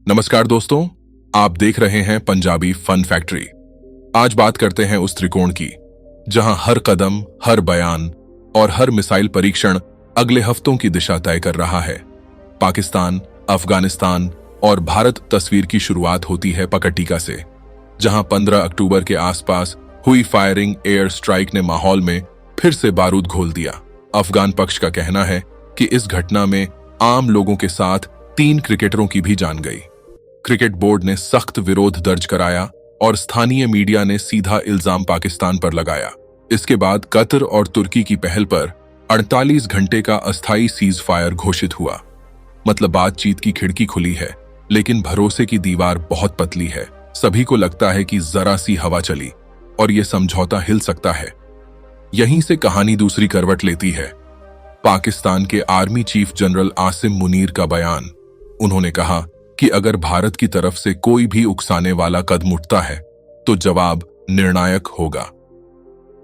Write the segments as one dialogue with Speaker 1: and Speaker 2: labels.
Speaker 1: नमस्कार दोस्तों, आप देख रहे हैं पंजाबी फन फैक्ट्री। आज बात करते हैं उस त्रिकोण की जहां हर कदम, हर बयान और हर मिसाइल परीक्षण अगले हफ्तों की दिशा तय कर रहा है। पाकिस्तान, अफगानिस्तान और भारत तस्वीर की शुरुआत होती है पकटीका से, जहां 15 अक्टूबर के आसपास हुई फायरिंग एयर स्ट्राइक ने माहौल में फिर से बारूद घोल दिया। अफगान पक्ष का कहना है कि इस घटना में आम लोगों के साथ 3 क्रिकेटरों की भी जान गई। क्रिकेट बोर्ड ने सख्त विरोध दर्ज कराया और स्थानीय मीडिया ने सीधा इल्जाम पाकिस्तान पर लगाया। इसके बाद कतर और तुर्की की पहल पर 48 घंटे का अस्थायी सीज फायर घोषित हुआ। मतलब बातचीत की खिड़की खुली है, लेकिन भरोसे की दीवार बहुत पतली है। सभी को लगता है कि जरा सी हवा चली और यह समझौता हिल सकता है। यहीं से कहानी दूसरी करवट लेती है। पाकिस्तान के army chief general Asim Munir का बयान। उन्होंने कहा कि अगर भारत की तरफ से कोई भी उकसाने वाला कदम उठता है तो जवाब निर्णायक होगा।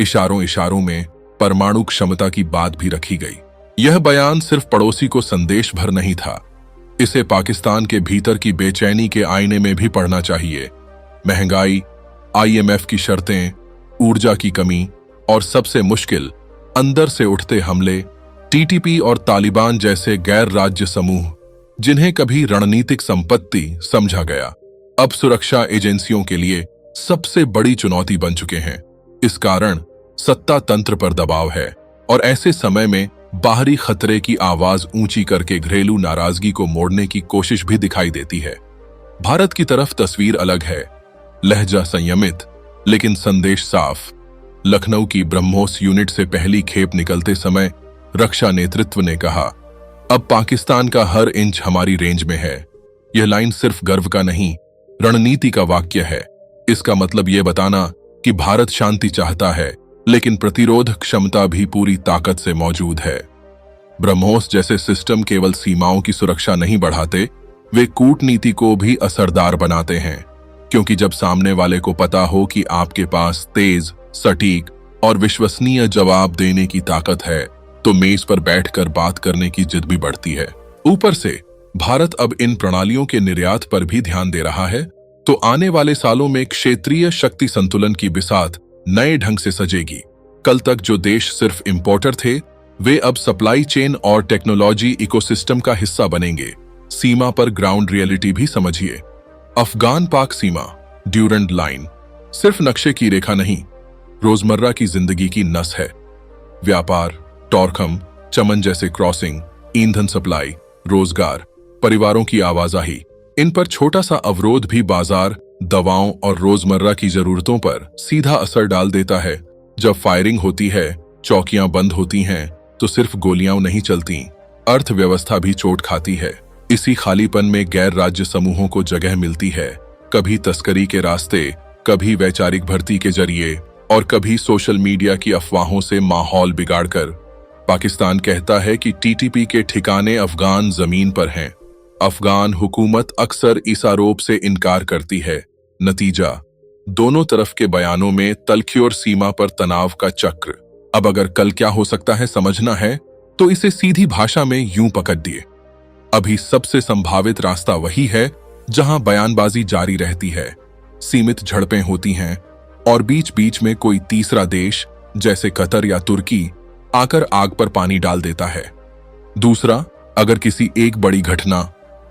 Speaker 1: इशारों इशारों में परमाणु क्षमता की बात भी रखी गई। यह बयान सिर्फ पड़ोसी को संदेश भर नहीं था, इसे पाकिस्तान के भीतर की बेचैनी के आईने में भी पढ़ना चाहिए। महंगाई, IMF की शर्तें, ऊर्जा की कमी और सबसे मुश्किल, अंदर से उठते हमले, TTP और तालिबान जैसे गैर राज्य समूह जिन्हें कभी रणनीतिक संपत्ति समझा गया, अब सुरक्षा एजेंसियों के लिए सबसे बड़ी चुनौती बन चुके हैं। इस कारण सत्ता तंत्र पर दबाव है और ऐसे समय में बाहरी खतरे की आवाज ऊंची करके घरेलू नाराजगी को मोड़ने की कोशिश भी दिखाई देती है। भारत की तरफ तस्वीर अलग है, लहजा संयमित लेकिन संदेश साफ। लखनऊ की ब्रह्मोस यूनिट से पहली खेप निकलते समय रक्षा नेतृत्व ने कहा, अब पाकिस्तान का हर इंच हमारी रेंज में है। यह लाइन सिर्फ गर्व का नहीं, रणनीति का वाक्य है। इसका मतलब यह बताना कि भारत शांति चाहता है, लेकिन प्रतिरोध क्षमता भी पूरी ताकत से मौजूद है। ब्रह्मोस जैसे सिस्टम केवल सीमाओं की सुरक्षा नहीं बढ़ाते, वे कूटनीति को भी असरदार बनाते हैं। क्योंकि जब सामने वाले को पता हो कि आपके पास तेज, सटीक और विश्वसनीय जवाब देने की ताकत है, तो मेज पर बैठकर बात करने की जिद भी बढ़ती है। ऊपर से भारत अब इन प्रणालियों के निर्यात पर भी ध्यान दे रहा है, तो आने वाले सालों में क्षेत्रीय शक्ति संतुलन की बिसात नए ढंग से सजेगी। कल तक जो देश सिर्फ इंपोर्टर थे, वे अब सप्लाई चेन और टेक्नोलॉजी इकोसिस्टम का हिस्सा बनेंगे। सीमा पर ग्राउंड रियलिटी भी समझिए। अफगान पाक सीमा, ड्यूरेंट लाइन, सिर्फ नक्शे की रेखा नहीं, रोजमर्रा की जिंदगी की नस है। व्यापार, टॉरखम, चमन जैसे क्रॉसिंग, ईंधन सप्लाई, रोजगार, परिवारों की आवाजाही, इन पर छोटा सा अवरोध भी बाजार, दवाओं और रोजमर्रा की जरूरतों पर सीधा असर डाल देता है। जब फायरिंग होती है, चौकियां बंद होती हैं, तो सिर्फ गोलियां नहीं चलती, अर्थव्यवस्था भी चोट खाती है। इसी खालीपन में गैर राज्य समूहों को जगह मिलती है, कभी तस्करी के रास्ते, कभी वैचारिक भर्ती के जरिए और कभी सोशल मीडिया की अफवाहों से माहौल बिगाड़कर। पाकिस्तान कहता है कि TTP के ठिकाने अफगान जमीन पर हैं। अफगान हुकूमत अक्सर इस आरोप से इनकार करती है। नतीजा, दोनों तरफ के बयानों में तल्खी और सीमा पर तनाव का चक्र। अब अगर कल क्या हो सकता है समझना है, तो इसे सीधी भाषा में यूं पकड़ दिए। अभी सबसे संभावित रास्ता वही है जहां बयानबाजी जारी रहती है, सीमित झड़पें होती हैं और बीच बीच में कोई तीसरा देश जैसे कतर या तुर्की आकर आग पर पानी डाल देता है। दूसरा, अगर किसी एक बड़ी घटना,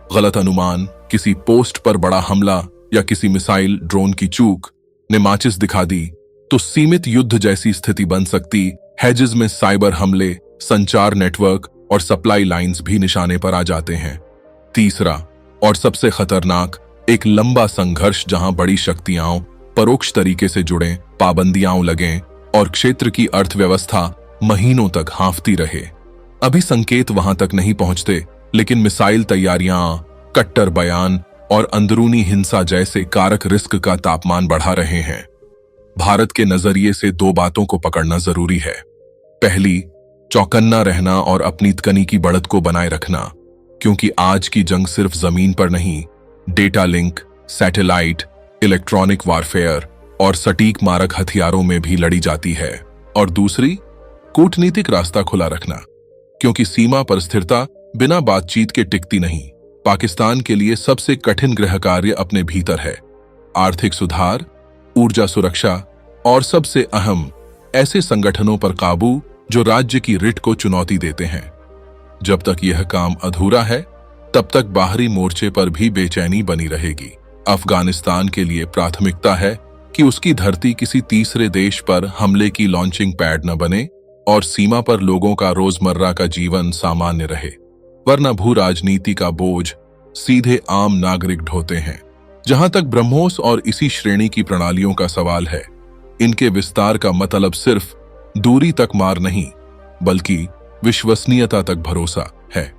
Speaker 1: गलत अनुमान, किसी पोस्ट पर बड़ा हमला या किसी मिसाइल ड्रोन की चूक ने माचिस दिखा दी, तो सीमित युद्ध जैसी स्थिति बन सकती है, जिसमें साइबर हमले, संचार नेटवर्क और सप्लाई लाइंस भी निशाने पर आ जाते हैं। तीसरा और सबसे खतरनाक, एक लंबा संघर्ष जहां बड़ी शक्तियां परोक्ष तरीके से जुड़ें, पाबंदियां लगें और क्षेत्र की अर्थव्यवस्था महीनों तक हांफती रहे। अभी संकेत वहां तक नहीं पहुंचते, लेकिन मिसाइल तैयारियां, कट्टर बयान और अंदरूनी हिंसा जैसे कारक रिस्क का तापमान बढ़ा रहे हैं। भारत के नजरिए से 2 बातों को पकड़ना जरूरी है। पहली, चौकन्ना रहना और अपनी तकनी की बढ़त को बनाए रखना, क्योंकि आज की जंग सिर्फ जमीन पर नहीं, data link, satellite, electronic warfare और सटीक मारक हथियारों में भी लड़ी जाती है। और दूसरी, कूटनीतिक रास्ता खुला रखना, क्योंकि सीमा पर स्थिरता बिना बातचीत के टिकती नहीं। पाकिस्तान के लिए सबसे कठिन गृह कार्य अपने भीतर है। आर्थिक सुधार, ऊर्जा सुरक्षा और सबसे अहम, ऐसे संगठनों पर काबू जो राज्य की रिट को चुनौती देते हैं। जब तक यह काम अधूरा है, तब तक बाहरी मोर्चे पर भी बेचैनी बनी रहेगी। अफगानिस्तान के लिए प्राथमिकता है कि उसकी धरती किसी तीसरे देश पर हमले की लॉन्चिंग पैड न बने और सीमा पर लोगों का रोजमर्रा का जीवन सामान्य रहे, वरना भू राजनीति का बोझ सीधे आम नागरिक ढोते हैं। जहां तक ब्रह्मोस और इसी श्रेणी की प्रणालियों का सवाल है, इनके विस्तार का मतलब सिर्फ दूरी तक मार नहीं, बल्कि विश्वसनीयता तक भरोसा है।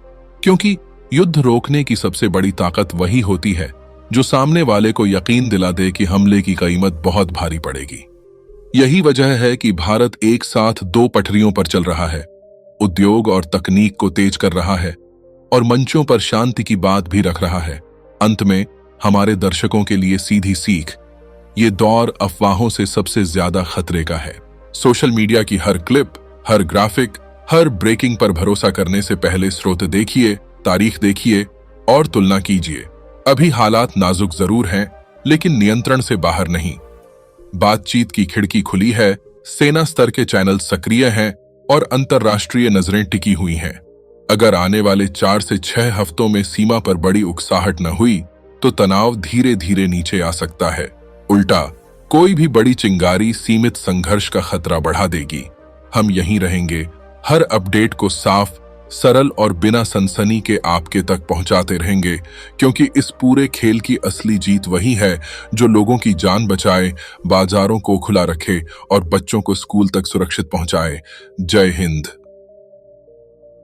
Speaker 1: क्योंकि युद्ध रोकने की सबसे बड़ी ताकत वही होती है जो सामने वाले को यकीन दिला दे कि हमले की कीमत बहुत भारी पड़ेगी। यही वजह है कि भारत एक साथ दो पटरियों पर चल रहा है, उद्योग और तकनीक को तेज कर रहा है और मंचों पर शांति की बात भी रख रहा है। अंत में हमारे दर्शकों के लिए सीधी सीख, ये दौर अफवाहों से सबसे ज्यादा खतरे का है। सोशल मीडिया की हर क्लिप, हर ग्राफिक, हर ब्रेकिंग पर भरोसा करने से पहले स्रोत देखिए, तारीख देखिए और तुलना कीजिए। अभी हालात नाजुक जरूर हैं, लेकिन नियंत्रण से बाहर नहीं। बातचीत की खिड़की खुली है, सेना स्तर के चैनल सक्रिय हैं और अंतर्राष्ट्रीय नजरें टिकी हुई हैं। अगर आने वाले 4 से 6 हफ्तों में सीमा पर बड़ी उकसाहट न हुई, तो तनाव धीरे धीरे नीचे आ सकता है। उल्टा कोई भी बड़ी चिंगारी सीमित संघर्ष का खतरा बढ़ा देगी। हम यहीं रहेंगे, हर अपडेट को साफ, सरल और बिना सनसनी के आपके तक पहुंचाते रहेंगे, क्योंकि इस पूरे खेल की असली जीत वही है जो लोगों की जान बचाए, बाजारों को खुला रखे और बच्चों को स्कूल तक सुरक्षित पहुंचाए। जय हिंद।